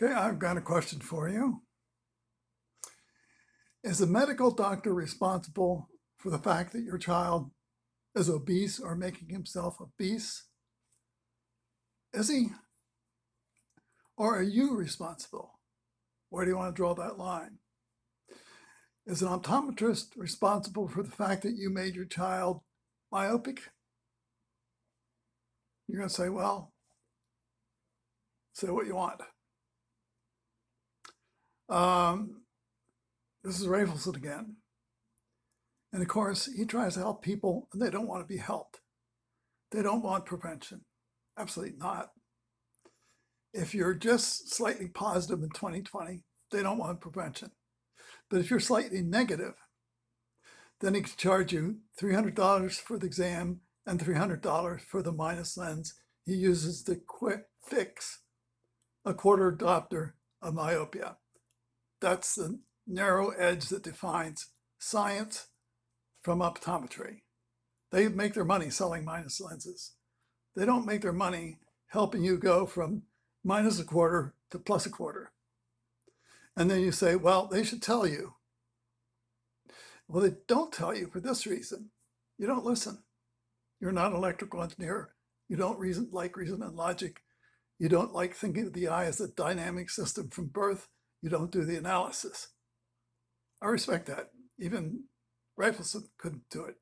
Okay, I've got a question for you. Is a medical doctor responsible for the fact that your child is obese or making himself obese? Is he? Or are you responsible? Where do you want to draw that line? Is an optometrist responsible for the fact that you made your child myopic? You're going to say, well, say what you want. This is Rafelson again. And of course, he tries to help people and they don't want to be helped. They don't want prevention. Absolutely not. If you're just slightly positive in 2020, they don't want prevention. But if you're slightly negative, then he can charge you $300 for the exam and $300 for the minus lens he uses to fix a quarter diopter of myopia. That's the narrow edge that defines science from optometry. They make their money selling minus lenses. They don't make their money helping you go from minus a quarter to plus a quarter. And then you say, well, they should tell you. Well, they don't tell you for this reason. You don't listen. You're not an electrical engineer. You don't like reason and logic. You don't like thinking of the eye as a dynamic system from birth. You don't do the analysis. I respect that. Even Rafelson couldn't do it.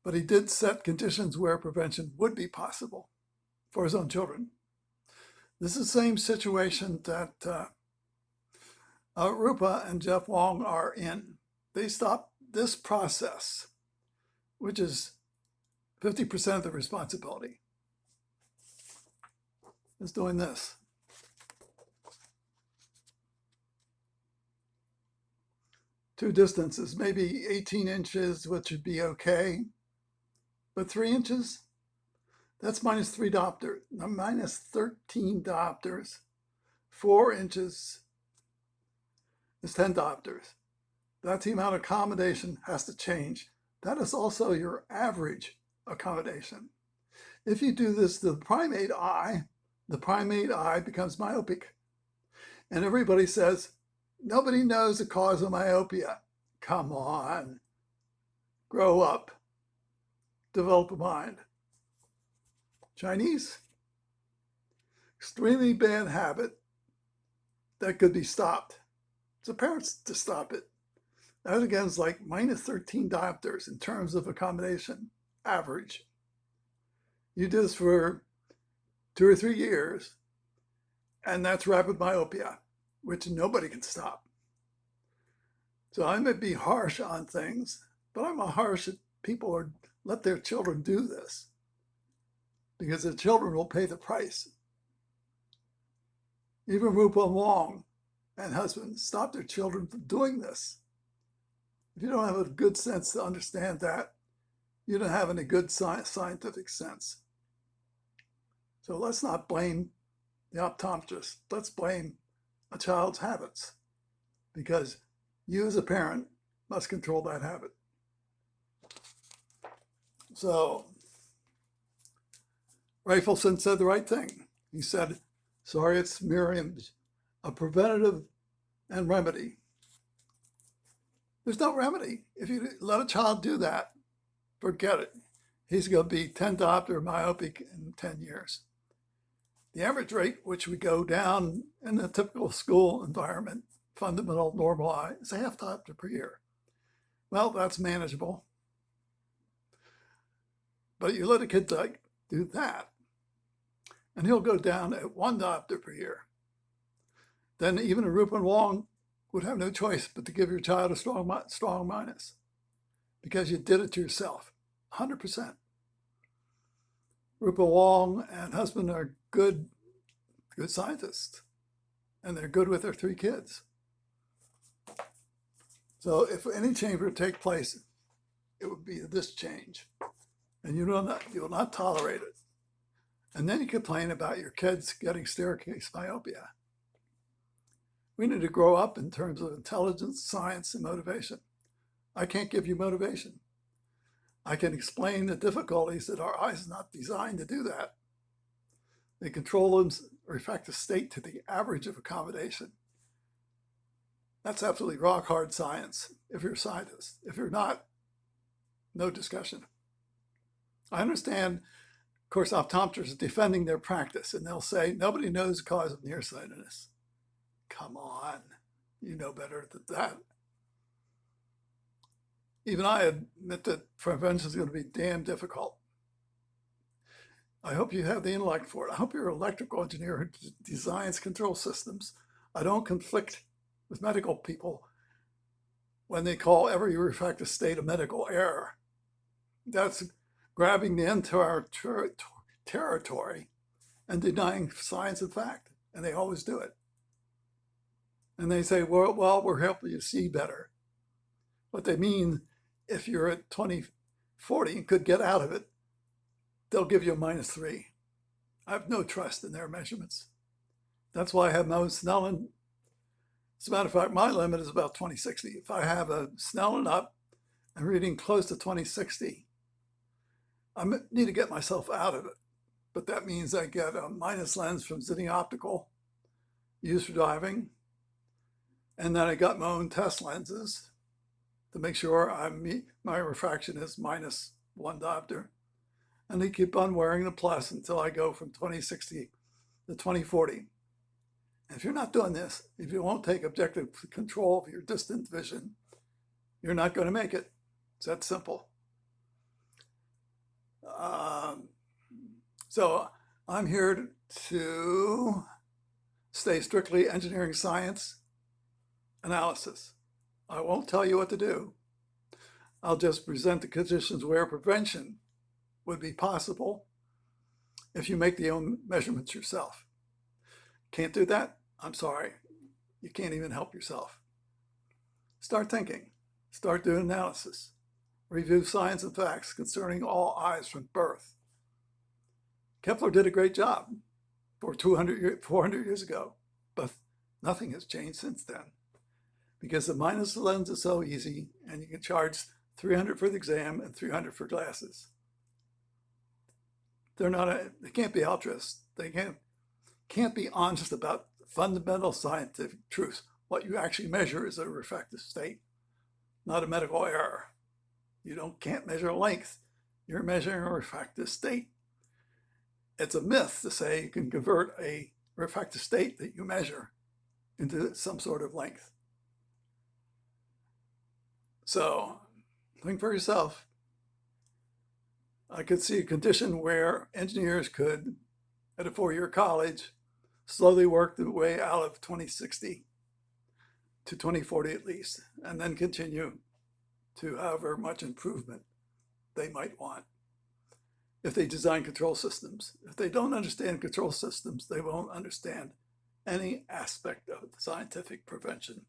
But he did set conditions where prevention would be possible for his own children. This is the same situation that Rupa and Jeff Wong are in. They stopped this process, which is 50% of the responsibility. Is doing this. Two distances, maybe 18 inches, which would be okay. But 3 inches, that's minus 3 diopters, minus 13 diopters. 4 inches is 10 diopters. That's the amount of accommodation has to change. That is also your average accommodation. If you do this to the primate eye becomes myopic. And everybody says, nobody knows the cause of myopia. Come on, grow up, develop a mind. Chinese, extremely bad habit that could be stopped. It's the parents to stop it. That again is like minus 13 diopters in terms of accommodation, average. You do this for 2 or 3 years, and that's rapid myopia, which nobody can stop. So I may be harsh on things, but I'm harsh that people let their children do this because the children will pay the price. Even Rupa Wong and husbands stop their children from doing this. If you don't have a good sense to understand that, you don't have any good scientific sense. So let's not blame the optometrist. Let's blame a child's habits because you as a parent must control that habit. So Rafelson said the right thing. He said, sorry, it's mirror image, a preventative and remedy. There's no remedy. If you let a child do that, forget it. He's going to be 10 diopter myopic in 10 years. The average rate, which we go down in a typical school environment, fundamental normal eye, is a half diopter per year. Well, that's manageable. But you let a kid do that, and he'll go down at 1 diopter per year. Then even a Rupa Wong would have no choice but to give your child a strong minus because you did it to yourself, 100%. Rupa Wong and husband are good scientists, and they're good with their 3 kids. So if any change were to take place, it would be this change, and you will not tolerate it. And then you complain about your kids getting staircase myopia. We need to grow up in terms of intelligence, science, and motivation. I can't give you motivation. I can explain the difficulties that our eyes are not designed to do that. They control refractive state to the average of accommodation. That's absolutely rock hard science if you're a scientist. If you're not, no discussion. I understand, of course, optometrists defending their practice, and they'll say, nobody knows the cause of nearsightedness. Come on, you know better than that. Even I admit that prevention is going to be damn difficult. I hope you have the intellect for it. I hope you're an electrical engineer who designs control systems. I don't conflict with medical people when they call every refractive state a medical error. That's grabbing the entire territory and denying science and fact, and they always do it. And they say, well, we're helping you see better. What they mean, if you're at 20/40 and could get out of it, they'll give you a -3. I have no trust in their measurements. That's why I have no Snellen. As a matter of fact, my limit is about 20/60. If I have a Snellen up and reading close to 20/60, I need to get myself out of it. But that means I get a minus lens from Zinni Optical, used for driving. And then I got my own test lenses to make sure my refraction is -1 diopter. And I keep on wearing the plus until I go from 20/60 to 20/40. And if you're not doing this, if you won't take objective control of your distant vision, you're not going to make it. It's that simple. So I'm here to stay strictly engineering science analysis. I won't tell you what to do. I'll just present the conditions where prevention would be possible if you make the own measurements yourself. Can't do that? I'm sorry. You can't even help yourself. Start thinking. Start doing analysis. Review science and facts concerning all eyes from birth. Kepler did a great job for 400 years ago, but nothing has changed since then. Because the minus lens is so easy, and you can charge $300 for the exam and $300 for glasses. They can't be altruists. They can't be honest about fundamental scientific truths. What you actually measure is a refractive state, not a medical error. You can't measure length. You're measuring a refractive state. It's a myth to say you can convert a refractive state that you measure into some sort of length. So think for yourself. I could see a condition where engineers could, at a 4-year college, slowly work their way out of 20/60 to 20/40 at least, and then continue to however much improvement they might want. If they design control systems. If they don't understand control systems, they won't understand any aspect of scientific prevention.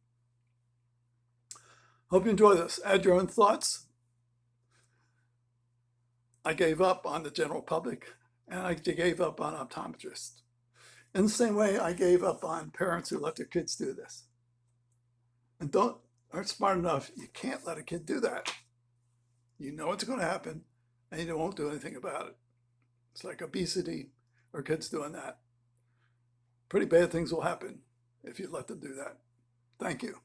Hope you enjoy this. Add your own thoughts. I gave up on the general public, and I gave up on optometrists. In the same way, I gave up on parents who let their kids do this. And aren't smart enough, you can't let a kid do that. You know it's going to happen, and you won't do anything about it. It's like obesity or kids doing that. Pretty bad things will happen if you let them do that. Thank you.